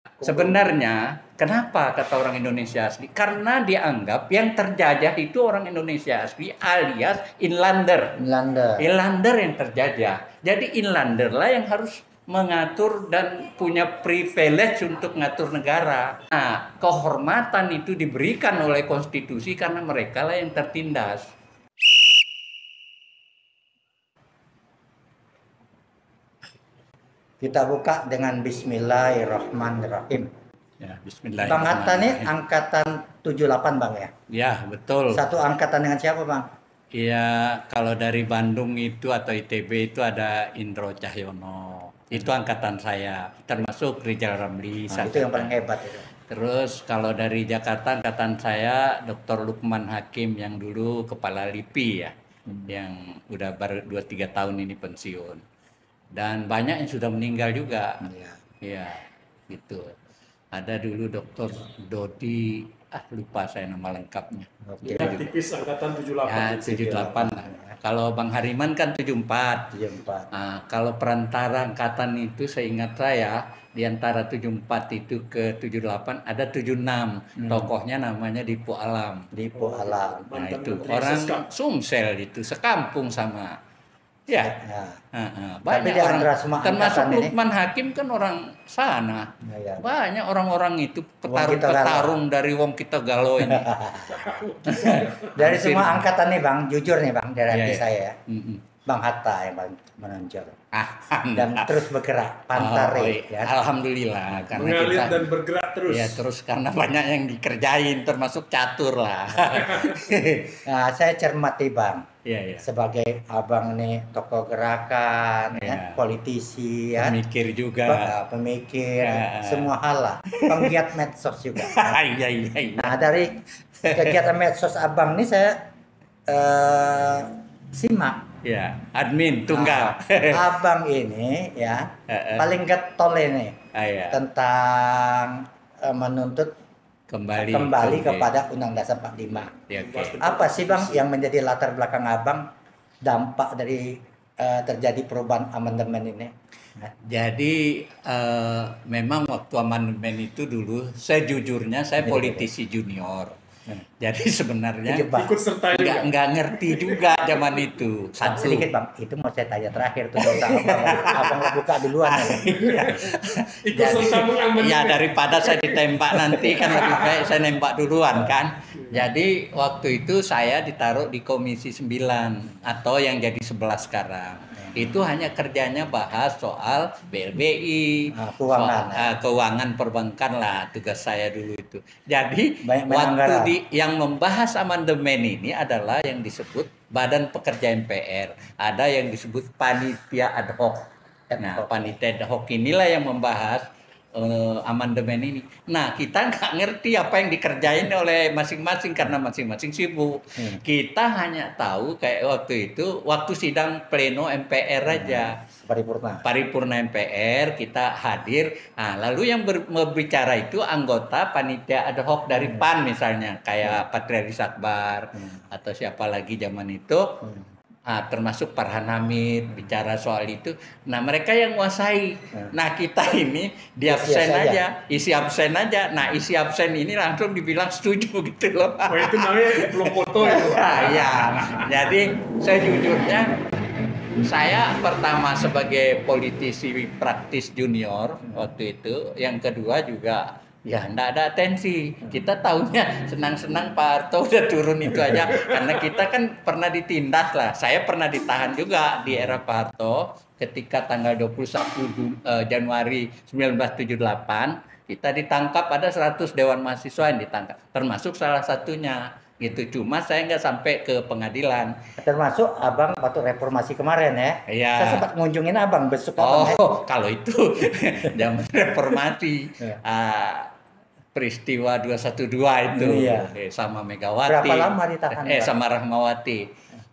Sebenarnya, kenapa kata orang Indonesia asli? Karena dianggap yang terjajah itu orang Indonesia asli alias inlander. Inlander yang terjajah. Jadi inlander lah yang harus mengatur dan punya privilege untuk mengatur negara. Nah, kehormatan itu diberikan oleh konstitusi karena mereka lah yang tertindas. Kita buka dengan Bismillahirrahmanirrahim. Ya, Bang Hatta nih Bismillahirrahmanirrahim. angkatan 78 Bang ya? Ya, betul. Satu angkatan dengan siapa Bang? Iya, kalau dari Bandung itu atau ITB itu ada Indro Cahyono. Itu angkatan saya, termasuk Rizal Ramli. Nah, itu yang paling hebat itu. Terus kalau dari Jakarta angkatan saya Dr. Lukman Hakim yang dulu kepala LIPI ya, yang udah baru 2-3 tahun ini pensiun. Dan banyak yang sudah meninggal juga. Iya, gitu. Ada dulu Dr. Dodi, lupa saya nama lengkapnya. Ya, tipis angkatan 78. Ya, 78 lah. Kalau Bang Hariman kan 74. Nah, kalau perantara angkatan itu seingat saya di antara 74 itu ke 78 ada 76. Tokohnya namanya Dipo Alam. Dipo Alam. Nah, itu orang Sumsel itu, sekampung sama. Ya. Banyak orang, termasuk Lukman Hakim kan orang sana. Banyak orang-orang itu petarung dari Wong Kita Galo ini. Dari semua angkatan nih Bang, jujur nih Bang, dari hati saya ya. Bang Hatta yang paling menonjol. Dan terus bergerak, pantare. Ya. Alhamdulillah. Karena mengalir kita, dan bergerak terus. Ya terus karena banyak yang dikerjain, termasuk catur lah. Nah, saya cermati Bang. Ya. Sebagai abang nih tokoh gerakan, ya, politisi, ya, pemikir juga, pemikir, semua hal lah, penggiat medsos juga. Nah dari kegiatan medsos abang nih saya simak. Ya, admin tunggal. Abang ini ya paling getol ini tentang menuntut kembali kepada Undang Dasar 45. Ya, apa sih Bang yang menjadi latar belakang abang dampak dari terjadi perubahan amandemen ini? Jadi memang waktu amandemen itu dulu, sejujurnya saya politisi junior. Jadi sebenarnya nggak ngerti juga zaman itu. Sedikit Bang, itu mau saya tanya terakhir tuh abang buka duluan. Ya daripada saya ditembak nanti kan lebih baik saya nembak duluan kan. Jadi waktu itu saya ditaruh di Komisi 9 atau yang jadi 11 sekarang. Itu hanya kerjanya bahas soal BLBI, keuangan perbankan lah tugas saya dulu itu. Jadi waktu yang membahas amandemen ini adalah yang disebut Badan Pekerja MPR, ada yang disebut panitia ad hoc. Nah, panitia ad hoc inilah yang membahas amandemen ini. Nah, kita nggak ngerti apa yang dikerjain oleh masing-masing karena masing-masing sibuk. Kita hanya tahu kayak waktu itu, waktu sidang pleno MPR aja. Paripurna MPR, kita hadir. Nah, lalu yang berbicara itu anggota panitia ad hoc dari PAN misalnya, kayak Patrialis Akbar atau siapa lagi zaman itu. Termasuk Farhan Hamid bicara soal itu. Nah mereka yang menguasai. Nah kita ini isi absen aja. Nah isi absen ini langsung dibilang setuju gitu loh. Itu namanya belum foto itu. Ya, jadi sejujurnya saya pertama sebagai politisi praktis junior waktu itu. Yang kedua juga ya enggak ada atensi. Kita tahunya senang-senang Pak Harto udah turun itu aja. Karena kita kan pernah ditindas lah. Saya pernah ditahan juga di era Pak Harto ketika tanggal 21 Januari 1978 kita ditangkap, ada 100 dewan mahasiswa yang ditangkap. Termasuk salah satunya gitu. Cuma saya nggak sampai ke pengadilan. Termasuk abang waktu reformasi kemarin ya. Iya. Saya sempat ngunjungin abang besok. Kalau itu zaman reformasi. Peristiwa 212 itu sama Megawati. Berapa lama ditahan? Sama Rahmawati.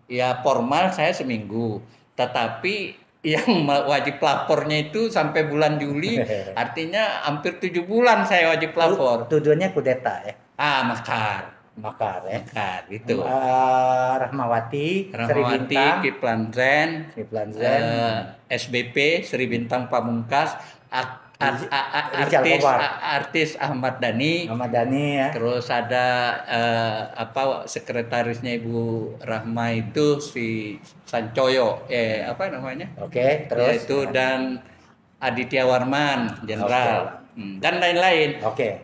Ya formal saya seminggu, tetapi yang wajib lapornya itu sampai bulan Juli, artinya hampir 7 bulan saya wajib lapor. Tujuannya kudeta ya? Makar ya. Makar itu. Rahmawati, Kiplan Zen, SBP Sri Bintang Pamungkas, artis Ahmad Dhani. Ya. Terus ada sekretarisnya Ibu Rahma itu si Sancoyo, apa namanya? Oke, terus itu dan Aditya Warman, jenderal, dan lain-lain. Oke.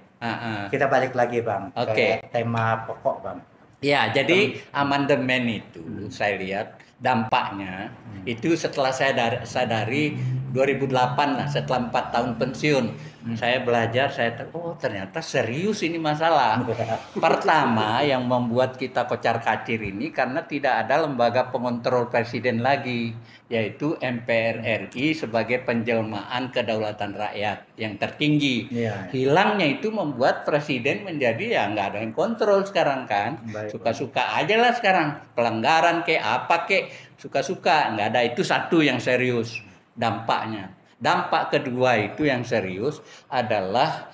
Kita balik lagi Bang ke tema pokok Bang. Ya, jadi amandemen itu saya lihat dampaknya itu setelah saya sadari 2008 lah, setelah 4 tahun pensiun. Saya belajar, ternyata serius ini masalah. Pertama yang membuat kita kocar-kacir ini karena tidak ada lembaga pengontrol presiden lagi, yaitu MPR RI sebagai penjelmaan kedaulatan rakyat yang tertinggi. Hilangnya itu membuat presiden menjadi nggak ada yang kontrol sekarang kan. Suka-suka aja lah sekarang, pelanggaran apa suka-suka, nggak ada. Itu satu yang serius dampaknya. Dampak kedua itu yang serius adalah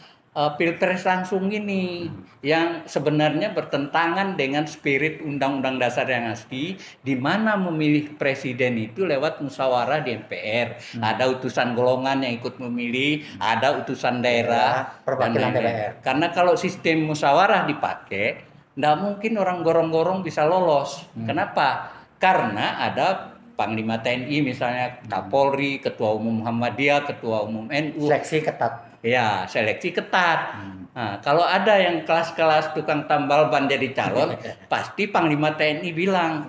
pilpres langsung ini yang sebenarnya bertentangan dengan spirit Undang-Undang Dasar yang asli, di mana memilih presiden itu lewat musyawarah di MPR. Ada utusan golongan yang ikut memilih, ada utusan daerah, perwakilan DPR. Karena kalau sistem musyawarah dipakai, nggak mungkin orang gorong-gorong bisa lolos. Kenapa? Karena ada Panglima TNI misalnya, Kapolri, Ketua Umum Muhammadiyah, Ketua Umum NU. Seleksi ketat. Ya, seleksi ketat. Nah, kalau ada yang kelas-kelas tukang tambal ban jadi calon, pasti Panglima TNI bilang,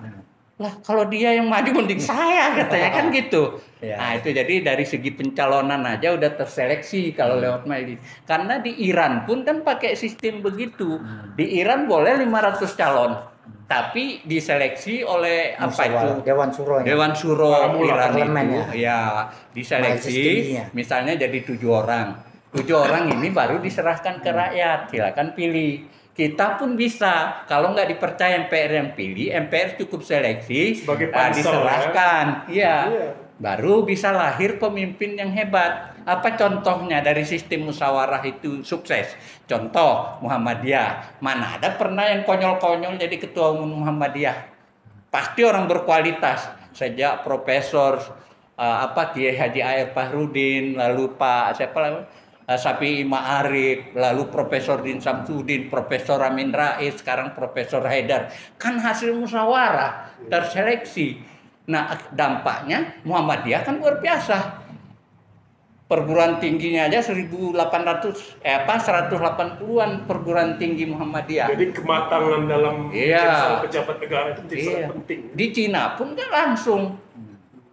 lah kalau dia yang maju mending saya, katanya kan gitu. Nah itu jadi dari segi pencalonan aja udah terseleksi kalau lewat mail. Karena di Iran pun kan pakai sistem begitu. Di Iran boleh 500 calon. Tapi diseleksi oleh Dewan Suro Iran itu, ya diseleksi, misalnya jadi 7 orang. 7 orang ini baru diserahkan ke rakyat, silakan pilih. Kita pun bisa, kalau nggak dipercaya MPR yang pilih, MPR cukup seleksi, diserahkan, baru bisa lahir pemimpin yang hebat. Apa contohnya dari sistem musyawarah itu sukses? Contoh Muhammadiyah, mana ada pernah yang konyol-konyol jadi ketua umum Muhammadiyah? Pasti orang berkualitas. Sejak Profesor Kiai Haji Air Fahrudin, lalu Pak Sapi Ma'arif, lalu Profesor Din Samsudin, Profesor Amin Rais, sekarang Profesor Haidar. Kan hasil musyawarah terseleksi. Nah, dampaknya Muhammadiyah kan luar biasa. Perguruan tingginya aja 180-an perguruan tinggi Muhammadiyah. Jadi kematangan dalam pejabat negara itu sangat penting. Di Cina pun kan langsung.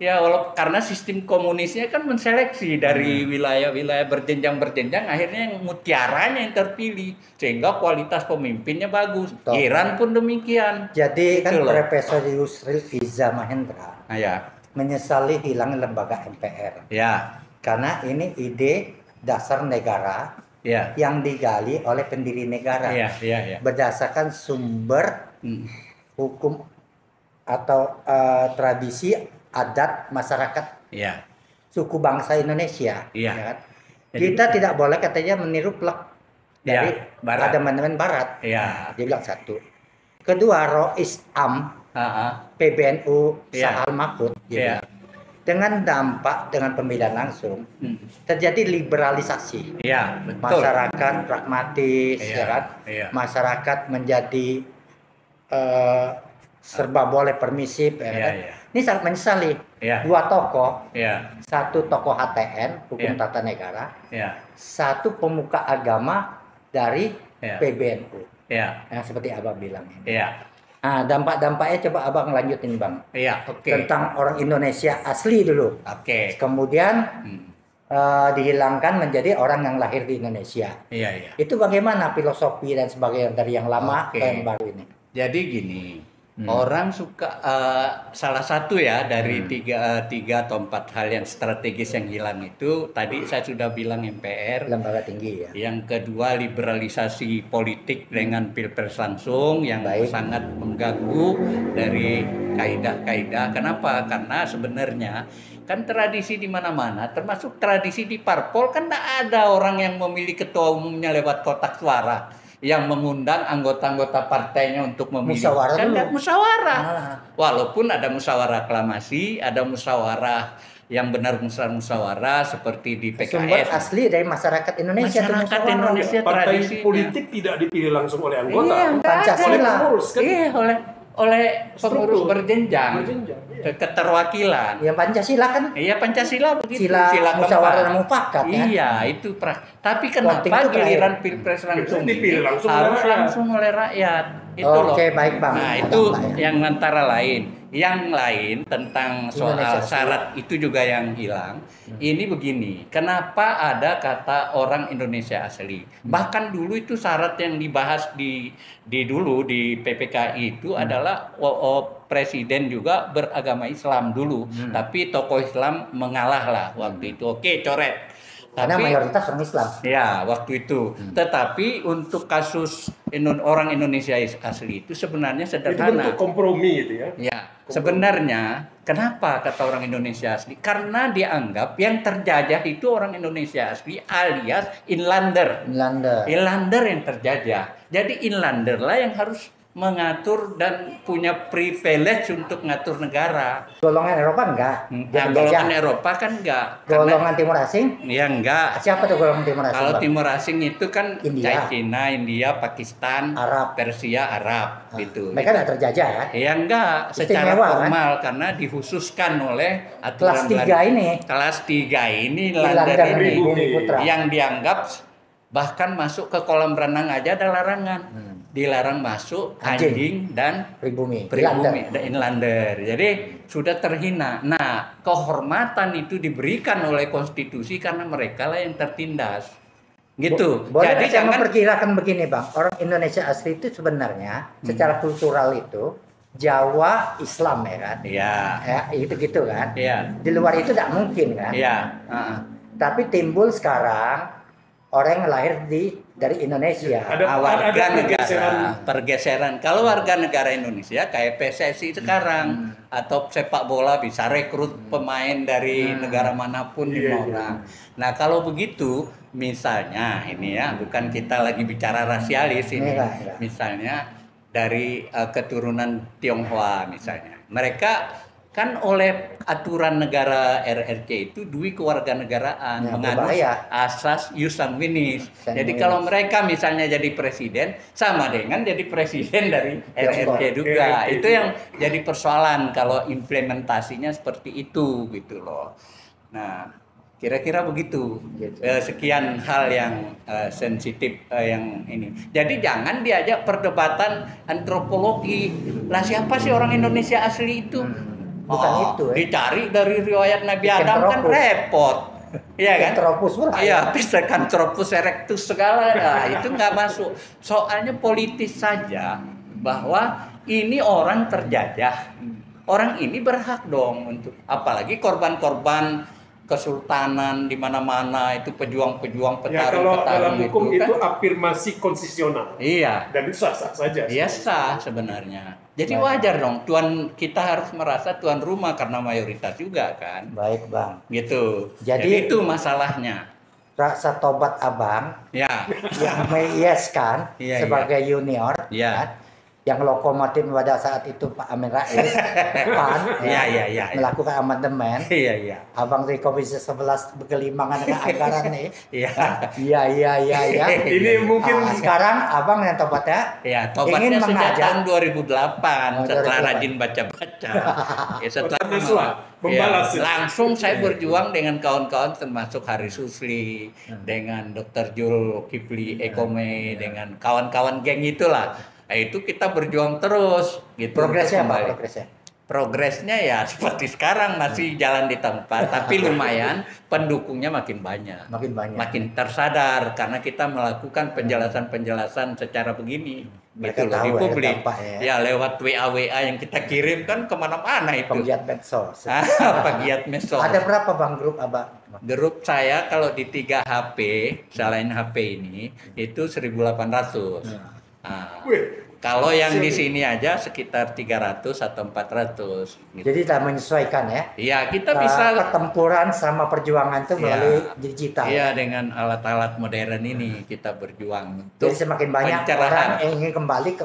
Ya, karena sistem komunisnya kan menseleksi dari wilayah-wilayah berjenjang, akhirnya yang mutiaranya yang terpilih, sehingga kualitas pemimpinnya bagus. Iran pun demikian. Jadi kan Profesor Yusril Iza Mahendra menyesali hilang lembaga MPR. Karena ini ide dasar negara yang digali oleh pendiri negara berdasarkan sumber hukum atau tradisi adat masyarakat suku bangsa Indonesia. Kan? Kita tidak boleh katanya meniru plek dari amandemen Barat. Dia bilang satu. Kedua, Rois Am PBNU Sahal Mahfud dengan dampak dengan pemilihan langsung terjadi liberalisasi. Betul. Masyarakat pragmatis, masyarakat menjadi serba boleh permisif. Ini sangat menyesali. 2 tokoh, satu tokoh HTN hukum tata negara, satu pemuka agama dari PBNU. Yang seperti Abang bilang ini. Nah, dampak-dampaknya coba Abang lanjutin Bang. Tentang orang Indonesia asli dulu. Kemudian dihilangkan menjadi orang yang lahir di Indonesia. Itu bagaimana filosofi dan sebagainya dari yang lama ke yang baru ini? Jadi gini, orang suka salah satu dari tiga atau 4 hal yang strategis yang hilang itu tadi saya sudah bilang MPR, lembaga tinggi Yang kedua liberalisasi politik dengan pilpres langsung yang sangat mengganggu dari kaidah-kaidah. Kenapa? Karena sebenarnya kan tradisi di mana-mana, termasuk tradisi di parpol kan tidak ada orang yang memilih ketua umumnya lewat kotak suara, yang mengundang anggota-anggota partainya untuk memilih. Musyawarah. Walaupun ada musyawarah aklamasi, ada musyawarah yang benar musyawarah seperti di PKS. Sumber asli dari masyarakat Indonesia. Masyarakat Indonesia partai tradisinya. politik tidak dipilih langsung oleh anggota. Iya, Pancasila. Iya, oleh pengurus berjenjang. Keterwakilan. Ya Pancasila kan. Iya, Pancasila begitu. Sila musyawarah mufakat kan. Iya, itu tapi kenapa giliran Pilpres langsung dipilih langsung harus langsung oleh rakyat? Itu Oke, loh. baik Bang. Nah, itu yang antara lain. Yang lain tentang soal syarat itu juga yang hilang. Ini begini, kenapa ada kata orang Indonesia asli? Bahkan dulu itu syarat yang dibahas di dulu di PPKI itu adalah presiden juga beragama Islam dulu, tapi tokoh Islam mengalah lah waktu itu. Oke, coret. Karena mayoritas orang Islam. Ya, waktu itu. Tetapi untuk kasus orang Indonesia asli itu sebenarnya sederhana. Itu bentuk kompromi itu ya. Ya, sebenarnya kenapa kata orang Indonesia asli? Karena dianggap yang terjajah itu orang Indonesia asli alias inlander. Inlander yang terjajah. Jadi inlander lah yang harus mengatur dan punya privilege untuk ngatur negara. Golongan Eropa enggak? Golongan Eropa kan enggak. Golongan Timur Asing? Ya enggak. Siapa tuh golongan Timur Asing? Kalau Timur Asing itu kan India. China, India, Pakistan, Arab. Persia, Arab gitu. Mereka enggak terjajah ya? Ya enggak, secara formal kan? Karena dikhususkan oleh aturan kelas 3 ini. Kelas 3 ini Lander ini yang dianggap bahkan masuk ke kolam renang aja ada larangan. Dilarang masuk anjing dan pribumi dan inlander. Jadi sudah terhina. Nah, kehormatan itu diberikan oleh konstitusi karena mereka lah yang tertindas. Gitu. Boleh jadi saya memperkirakan begini, Bang. Orang Indonesia asli itu sebenarnya secara kultural itu Jawa Islam ya kan? Iya. Ya, itu gitu kan? Iya. Di luar itu tidak mungkin kan? Iya. Tapi timbul sekarang orang yang lahir dari Indonesia. Ada warga negara pergeseran. Kalau warga negara Indonesia kayak PSSI sekarang atau sepak bola bisa rekrut pemain dari negara manapun di orang. Nah, kalau begitu misalnya ini ya, bukan kita lagi bicara rasialis ini. Misalnya dari keturunan Tionghoa misalnya. Mereka kan oleh aturan negara RRC itu dui kewarganegaraan menganut asas ius sanguinis. Jadi kalau mereka misalnya jadi presiden sama dengan jadi presiden dari RRC juga. Itu yang jadi persoalan kalau implementasinya seperti itu gitu loh. Nah, kira-kira begitu. Sekian hal yang sensitif yang ini. Jadi jangan diajak perdebatan antropologi. Lah siapa sih orang Indonesia asli itu? Bukan itu ya. Dicari dari riwayat Nabi Adam kan repot. Iya kan? Iya, Pithecanthropus erectus segala itu nggak masuk. Soalnya politis saja bahwa ini orang terjajah. Orang ini berhak dong untuk apalagi korban-korban kesultanan di mana-mana itu pejuang-pejuang petarung-petarung. Kalau dalam hukum itu afirmasi konstitusional. Iya. Dan itu sah-sah saja. Iya sah sebenarnya. Jadi wajar dong, kita harus merasa tuan rumah karena mayoritas juga kan. Baik Bang. Gitu. Jadi itu masalahnya. Rasa tobat Abang. Ya. Yang mengiaskan sebagai junior. Ya. Kan? Yang lokomotif pada saat itu Pak Amin Rais PAN melakukan amandemen. Iya. Abang dari Komisi 11 berkelimangan dengan anggaran nih. Iya. Ini mungkin sekarang Abang yang tobatnya. Ya, tobatnya sejak tahun 2008 setelah rajin baca-baca. Setelah membalas. Langsung saya berjuang dengan kawan-kawan termasuk Haris Susli, dengan Dr. Jul Kipli Ekome, dengan kawan-kawan geng itulah. Nah, itu kita berjuang terus gitu. Progresnya apa? Progresnya ya seperti sekarang masih jalan di tempat, tapi lumayan pendukungnya makin banyak. Makin tersadar karena kita melakukan penjelasan-penjelasan secara begini. Gitu loh di publik. Ya lewat WA yang kita kirim kan kemana-mana itu. Pegiat medsos. Pegiat medsos. Ada berapa Bang grup Abang? Grup saya kalau di 3 HP, selain HP ini itu 1.800. Nah, kalau yang di sini aja sekitar 300 atau 400 gitu. Jadi kita menyesuaikan ya? Iya, kita bisa pertempuran sama perjuangan itu melalui digital. Iya, dengan alat-alat modern ini kita berjuang untuk jadi semakin banyak orang yang ingin kembali ke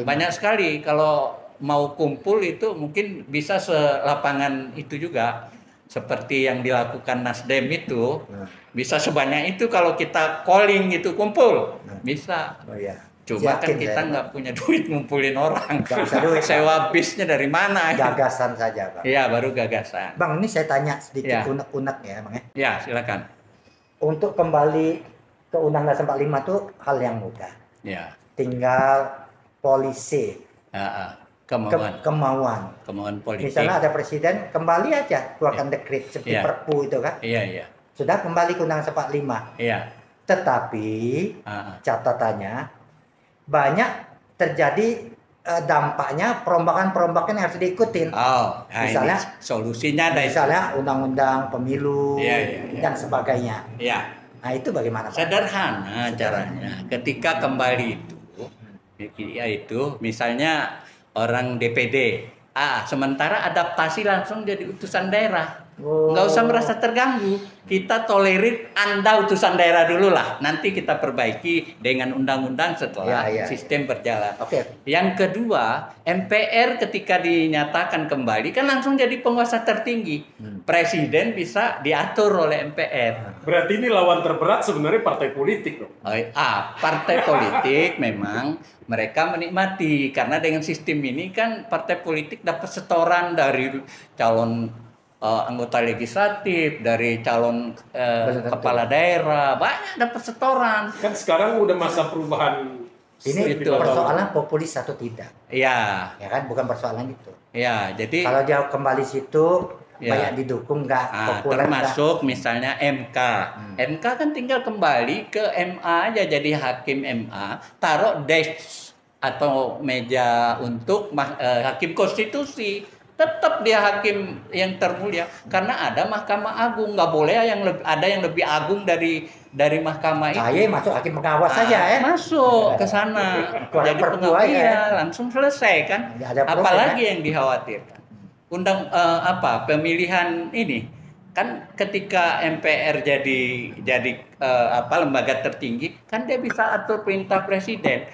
banyak sekali. Kalau mau kumpul itu mungkin bisa selapangan itu juga. seperti yang dilakukan Nasdem itu, bisa sebanyak itu kalau kita calling itu kumpul, bisa. Oh iya. Cuma kan kita nggak punya duit ngumpulin orang. Nggak bisa duit. Sewa bisnya dari mana? Gagasan saja, Bang. Iya, baru gagasan. Bang, ini saya tanya sedikit Ya. unek-unek ya, Bang ya. Ya, silakan. Untuk kembali ke Undang-Undang 45 itu hal yang mudah. Ya. Tinggal polisi. Kemauan politik. Misalnya ada presiden, kembali aja keluarkan dekret seperti Perpu itu kan. Iya, iya. Sudah kembali ke Undang-Undang 45. Iya. Tetapi catatannya banyak terjadi dampaknya perombakan-perombakan yang harus diikutin. Oh, misalnya solusinya ada misalnya undang-undang pemilu dan sebagainya. Iya. Nah, itu bagaimana, Pak? Sederhana caranya. Ketika kembali itu misalnya orang DPD, sementara adaptasi langsung jadi utusan daerah. Nggak usah merasa terganggu. Kita tolerir Anda utusan daerah dulu lah. Nanti kita perbaiki dengan undang-undang setelah sistem berjalan. Yang kedua, MPR ketika dinyatakan kembali kan langsung jadi penguasa tertinggi. Presiden bisa diatur oleh MPR. Berarti ini lawan terberat sebenarnya partai politik dong. Partai politik memang mereka menikmati karena dengan sistem ini kan partai politik dapat setoran dari calon anggota legislatif, dari calon kepala daerah, banyak dapat setoran. Kan sekarang udah masa perubahan. Ini itu persoalan populis atau tidak? Iya. Ya kan, bukan persoalan itu. Iya, jadi kalau dia kembali situ banyak didukung nggak populer. Termasuk misalnya MK. MK kan tinggal kembali ke MA aja jadi hakim MA, taruh desk atau meja untuk hakim konstitusi. Tetap dia hakim yang termulia karena ada Mahkamah Agung, nggak boleh ada yang lebih agung dari mahkamah itu. Saya masuk hakim pengawas saja masuk ke sana jadi pengawas langsung selesai kan. Apalagi yang dikhawatirkan pemilihan ini kan ketika MPR jadi lembaga tertinggi kan dia bisa atur perintah presiden.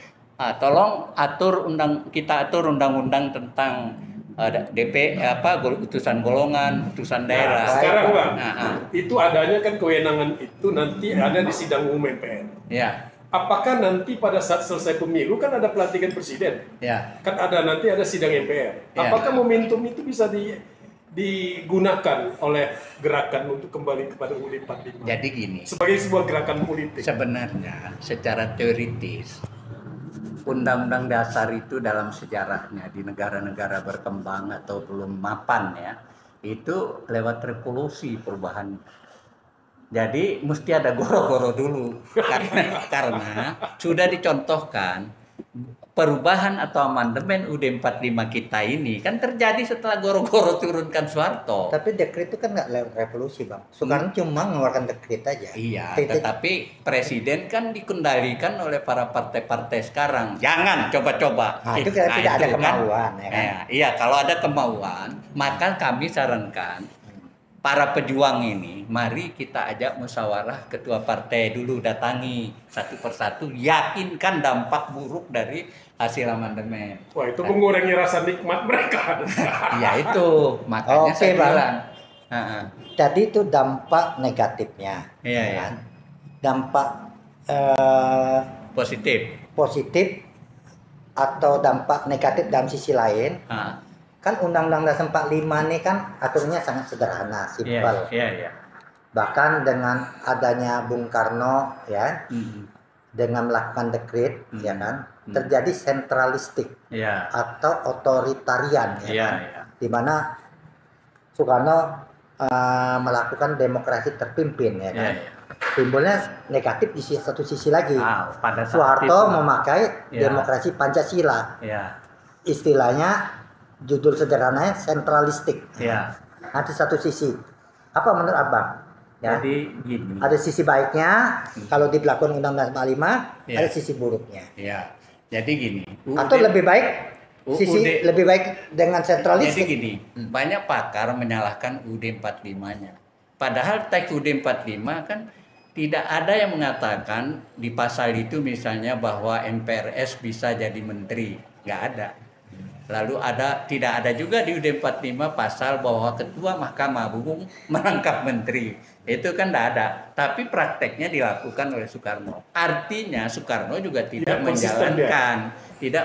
Tolong kita atur undang-undang tentang utusan golongan, utusan daerah. Sekarang Bang, itu adanya kan kewenangan itu nanti ada di sidang umum MPR. Ya. Apakah nanti pada saat selesai pemilu kan ada pelantikan presiden? Ya. Kan nanti ada sidang MPR. Apakah momentum itu bisa digunakan oleh gerakan untuk kembali kepada UUD 45? Jadi gini. Sebagai sebuah gerakan politik. Sebenarnya secara teoritis Undang-Undang Dasar itu dalam sejarahnya di negara-negara berkembang atau belum mapan itu lewat revolusi perubahan. Jadi mesti ada goro-goro dulu karena sudah dicontohkan perubahan atau amandemen UUD 45 kita ini kan terjadi setelah goro-goro turunkan Soeharto. Tapi dekret itu kan nggak lewat revolusi, Bang. Soekarno cuma mengeluarkan dekret aja. Iya, tetapi presiden kan dikendalikan oleh para partai-partai sekarang. Jangan coba-coba. Itu tidak ada kemauan. Iya, kalau ada kemauan, maka kami sarankan para pejuang ini, mari kita ajak musyawarah ketua partai dulu, datangi satu persatu, yakinkan dampak buruk dari hasil amandemen. Wah, itu mengurangi rasa nikmat mereka. Ya itu, makanya saya bilang. Jadi itu dampak negatifnya. Iya. Dampak positif atau dampak negatif dalam sisi lain. Kan Undang-Undang Dasar 45 ini kan aturannya sangat sederhana, simpel. Iya. Bahkan dengan adanya Bung Karno dengan melakukan dekret terjadi sentralistik atau otoritarian di mana Soekarno melakukan demokrasi terpimpin timbulnya negatif di satu sisi lagi. Soeharto memakai demokrasi Pancasila. Istilahnya judul sederhananya sentralistik. Nanti satu sisi. Apa menurut Abang? Jadi gini. Ada sisi baiknya kalau diberlakukan Undang-Undang 45, ada sisi buruknya. Jadi gini. Atau lebih baik lebih baik dengan sentralistik. Jadi gini, banyak pakar menyalahkan UUD 45-nya. Padahal teks UUD 45 kan tidak ada yang mengatakan di pasal itu misalnya bahwa MPRS bisa jadi menteri. Nggak ada. Lalu tidak ada juga di UUD 45 pasal bahwa ketua Mahkamah Agung merangkap menteri. Itu kan tidak ada. Tapi prakteknya dilakukan oleh Soekarno. Artinya Soekarno juga tidak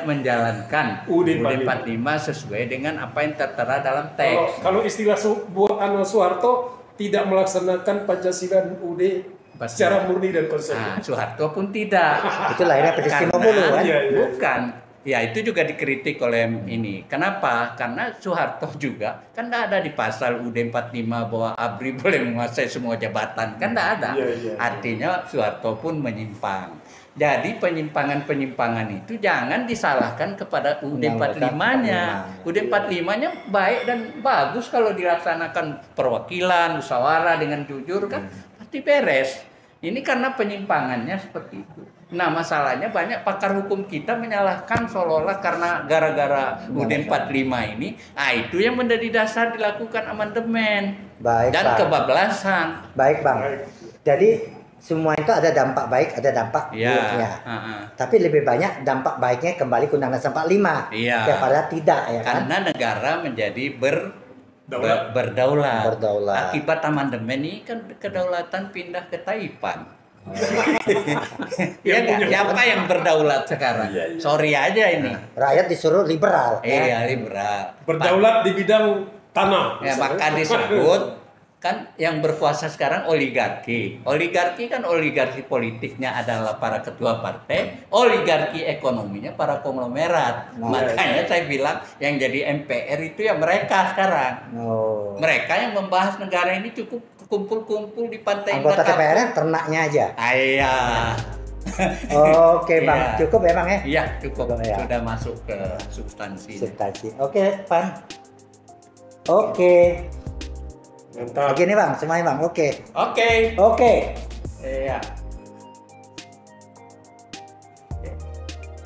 menjalankan UUD 45 sesuai dengan apa yang tertera dalam teks. Kalau istilah Soeharto tidak melaksanakan Pancasila dan UUD secara murni dan konsisten. Soeharto pun tidak. Itu lahirnya peristiwa mulu kan? Bukan. Ya itu juga dikritik oleh ini. Kenapa? Karena Soeharto juga kan tidak ada di pasal UUD 45 bahwa ABRI boleh menguasai semua jabatan. Kan tidak ada. Artinya Soeharto pun menyimpang. Jadi penyimpangan-penyimpangan itu jangan disalahkan kepada UUD 45-nya. UUD 45-nya baik dan bagus kalau dilaksanakan perwakilan, musyawarah dengan jujur kan pasti beres. Ini karena penyimpangannya seperti itu. Nah masalahnya banyak pakar hukum kita menyalahkan seolah-olah karena gara-gara UUD 45 ini, itu yang menjadi dasar dilakukan amandemen dan kebablasan. Baik Bang. Jadi semua itu ada dampak baik, ada dampak buruknya. Tapi lebih banyak dampak baiknya kembali ke Undang-Undang 45 daripada tidak ya kan? Karena negara menjadi berdaulat. Akibat amandemen ini kan kedaulatan pindah ke Taipan. Siapa yang berdaulat sekarang? Sorry aja ini. Rakyat disuruh liberal. Iya, liberal. Berdaulat di bidang tanah. Ya, maka disebut kan yang berkuasa sekarang oligarki. Oligarki kan oligarki politiknya adalah para ketua partai, oligarki ekonominya para konglomerat. Makanya saya bilang yang jadi MPR itu ya mereka sekarang. Mereka yang membahas negara ini cukup kumpul-kumpul di pantai. Anggota DPR ternaknya aja. Iya. Oke Bang, cukup ya Bang ya? Iya cukup. Sudah masuk ke substansi. Oke Pan. Oke. Mantap. Begini Bang, semuanya Bang. Oke. Iya.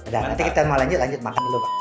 Nanti kita mau lanjut makan dulu Bang.